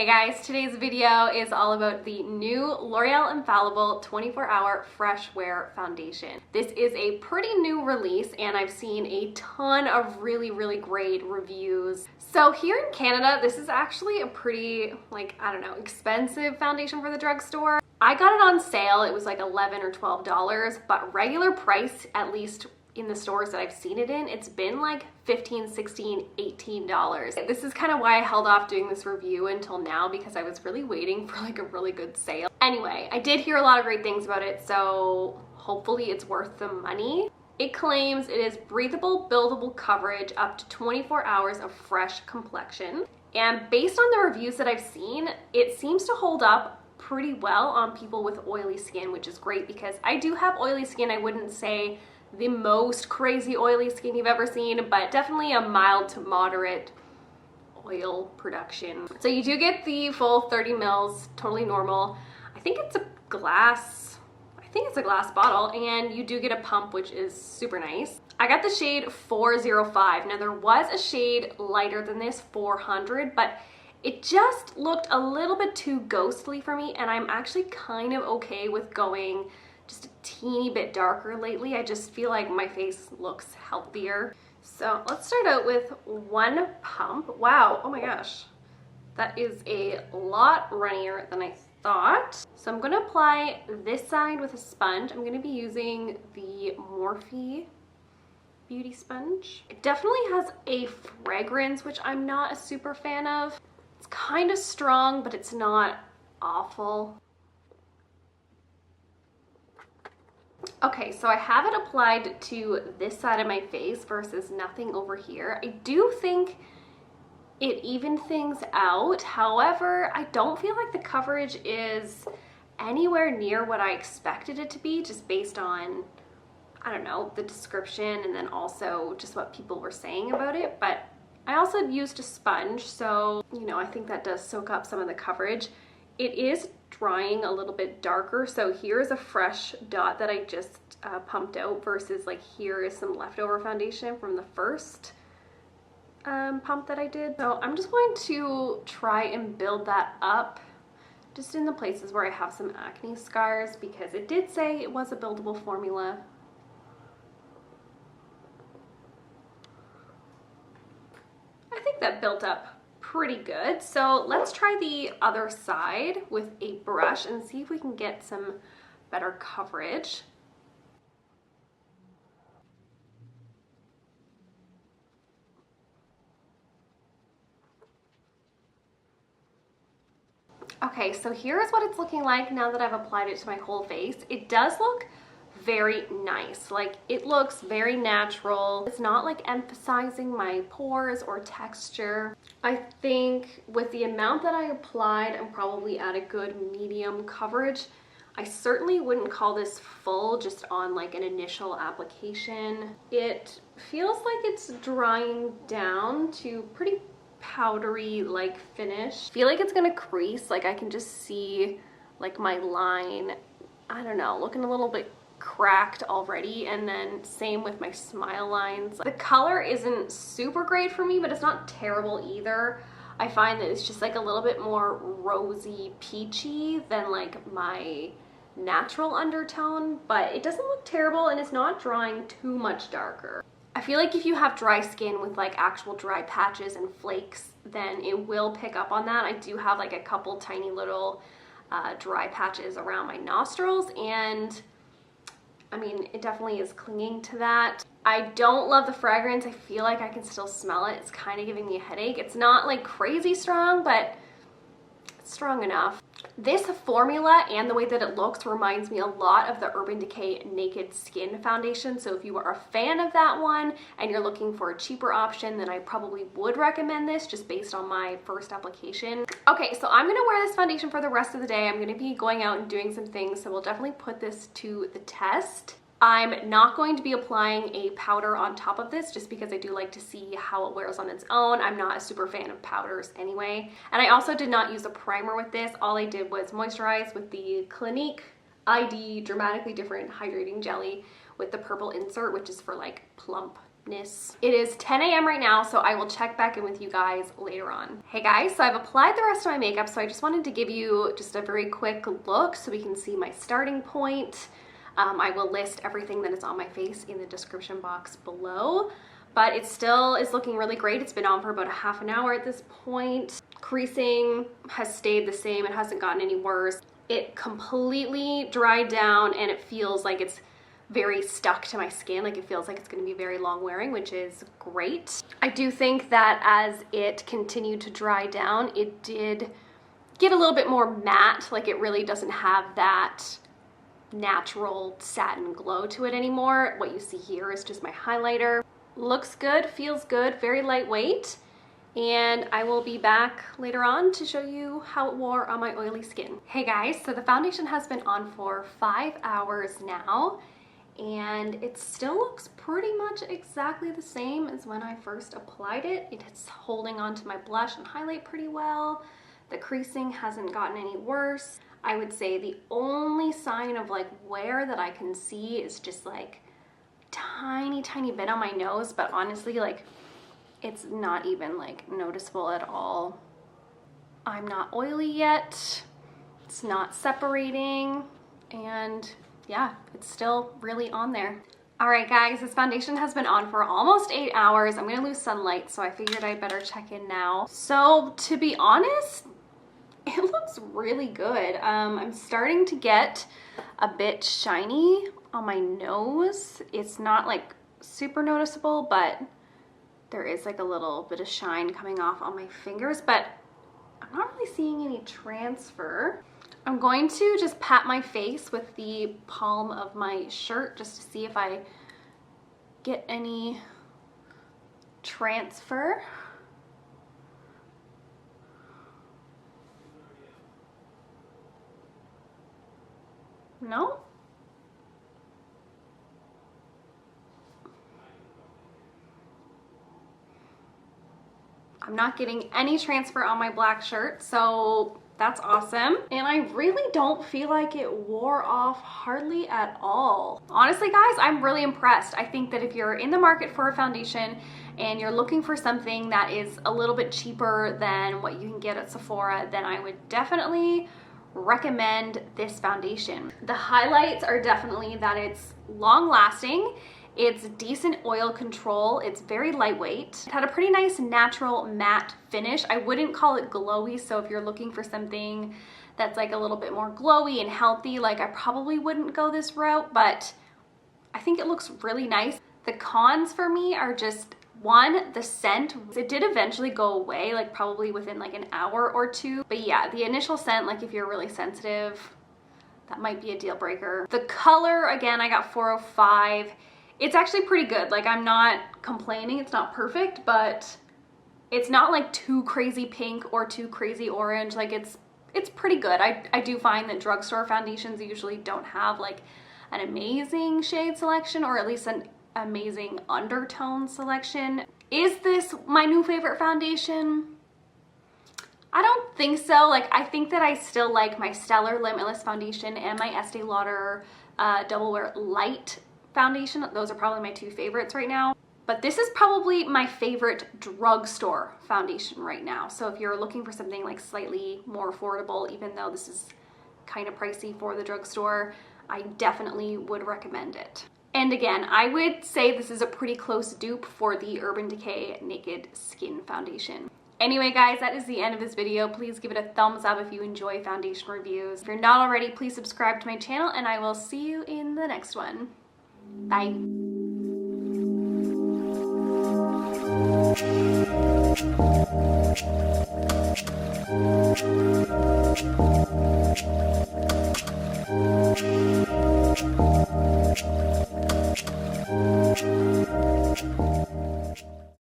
Hey guys, today's video is all about the new L'Oreal Infallible 24-Hour Fresh Wear Foundation. This is a pretty new release and I've seen a ton of really great reviews. So here in Canada, this is actually a pretty, expensive foundation for the drugstore. I got it on sale, it was like $11 or $12, but regular price, at least in the stores that I've seen it in, it's been like $15, $16, $18. This is kind of why I held off doing this review until now, because I was really waiting for like a really good sale. Anyway, I did hear a lot of great things about it, so hopefully it's worth the money. It claims it is breathable, buildable coverage up to 24 hours of fresh complexion. And based on the reviews that I've seen, it seems to hold up pretty well on people with oily skin, which is great because I do have oily skin. I wouldn't say the most crazy oily skin you've ever seen, but definitely a mild to moderate oil production. So you do get the full 30 mils, totally normal. I think it's a glass bottle, and you do get a pump, which is super nice. I got the shade 405. Now there was a shade lighter than this, 400, but it just looked a little bit too ghostly for me, and I'm actually kind of okay with going just a teeny bit darker lately. I just feel like my face looks healthier. So let's start out with one pump. Wow, oh my gosh. That is a lot runnier than I thought. So I'm gonna apply this side with a sponge. I'm gonna be using the Morphe Beauty Sponge. It definitely has a fragrance, which I'm not a super fan of. It's kind of strong, but it's not awful. Okay, so I have it applied to this side of my face versus nothing over here. I do think it evens things out. However, I don't feel like the coverage is anywhere near what I expected it to be, just based on, I don't know, the description and then also just what people were saying about it. But I also used a sponge, so, I think that does soak up some of the coverage. It is drying a little bit darker, so here's a fresh dot that I just pumped out versus like here is some leftover foundation from the first pump that I did. So I'm just going to try and build that up just in the places where I have some acne scars, because it did say it was a buildable formula. I think that built up pretty good. So let's try the other side with a brush and see if we can get some better coverage. Okay, so here's what it's looking like now that I've applied it to my whole face. It does look very nice. Like, it looks very natural. It's not like emphasizing my pores or texture. I think with the amount that I applied, I'm probably at a good medium coverage. I certainly wouldn't call this full just on like an initial application. It feels like it's drying down to pretty powdery like finish. I feel like it's gonna crease. Like, I can just see like my line, I don't know, looking a little bit cracked already. And then same with my smile lines. The color isn't super great for me, but it's not terrible either. I find that it's just like a little bit more rosy peachy than like my natural undertone, but it doesn't look terrible and it's not drying too much darker. I feel like if you have dry skin with like actual dry patches and flakes, then it will pick up on that. I do have like a couple tiny little dry patches around my nostrils, and I mean, it definitely is clinging to that. I don't love the fragrance. I feel like I can still smell it. It's kind of giving me a headache. It's not like crazy strong, but it's strong enough. This formula and the way that it looks reminds me a lot of the Urban Decay Naked Skin Foundation. So if you are a fan of that one and you're looking for a cheaper option, then I probably would recommend this just based on my first application. Okay, so I'm gonna wear this foundation for the rest of the day. I'm gonna be going out and doing some things, so we'll definitely put this to the test. I'm not going to be applying a powder on top of this just because I do like to see how it wears on its own. I'm not a super fan of powders anyway. And I also did not use a primer with this. All I did was moisturize with the Clinique ID Dramatically Different Hydrating Jelly with the purple insert, which is for like plump matte-ness. It is 10 a.m. right now, so I will check back in with you guys later on. Hey guys, so I've applied the rest of my makeup, so I just wanted to give you just a very quick look so we can see my starting point. I will list everything that is on my face in the description box below, but it still is looking really great. It's been on for about a half an hour at this point. Creasing has stayed the same. It hasn't gotten any worse. It completely dried down and it feels like it's very stuck to my skin. Like it feels like it's going to be very long wearing, which is great. I do think that as it continued to dry down, it did get a little bit more matte. Like it really doesn't have that natural satin glow to it anymore. What you see here is just my highlighter. Looks good, feels good, very lightweight. And I will be back later on to show you how it wore on my oily skin. Hey guys, so the foundation has been on for 5 hours now, and it still looks pretty much exactly the same as when I first applied it. It's holding on to my blush and highlight pretty well. The creasing hasn't gotten any worse. I would say the only sign of like wear that I can see is just like tiny bit on my nose, but honestly, like it's not even like noticeable at all. I'm not oily yet. It's not separating, and yeah, it's still really on there. All right guys, this foundation has been on for almost 8 hours. I'm gonna lose sunlight, so I figured I'd better check in now. So to be honest, it looks really good. I'm starting to get a bit shiny on my nose. It's not like super noticeable, but there is like a little bit of shine coming off on my fingers, but I'm not really seeing any transfer. I'm going to just pat my face with the palm of my shirt just to see if I get any transfer. No? I'm not getting any transfer on my black shirt, so that's awesome. And I really don't feel like it wore off hardly at all. Honestly guys, I'm really impressed. I think that if you're in the market for a foundation and you're looking for something that is a little bit cheaper than what you can get at Sephora, then I would definitely recommend this foundation. The highlights are definitely that it's long lasting, it's decent oil control, it's very lightweight. It had a pretty nice natural matte finish. I wouldn't call it glowy, so if you're looking for something that's like a little bit more glowy and healthy, like I probably wouldn't go this route, but I think it looks really nice. The cons for me are just, one, the scent. It did eventually go away, like probably within like an hour or two. But yeah, the initial scent, like if you're really sensitive, that might be a deal breaker. The color, again, I got 405. It's actually pretty good. Like I'm not complaining. It's not perfect, but it's not like too crazy pink or too crazy orange. Like it's pretty good. I do find that drugstore foundations usually don't have like an amazing shade selection, or at least an amazing undertone selection. Is this my new favorite foundation? I don't think so. Like I think that I still like my Stellar Limitless foundation and my Estee Lauder Double Wear Light foundation. Those are probably my two favorites right now. But this is probably my favorite drugstore foundation right now. So if you're looking for something like slightly more affordable, even though this is kind of pricey for the drugstore, I definitely would recommend it. And again, I would say this is a pretty close dupe for the Urban Decay Naked Skin Foundation. Anyway guys, that is the end of this video. Please give it a thumbs up if you enjoy foundation reviews. If you're not already, please subscribe to my channel, and I will see you in the next one. Bye.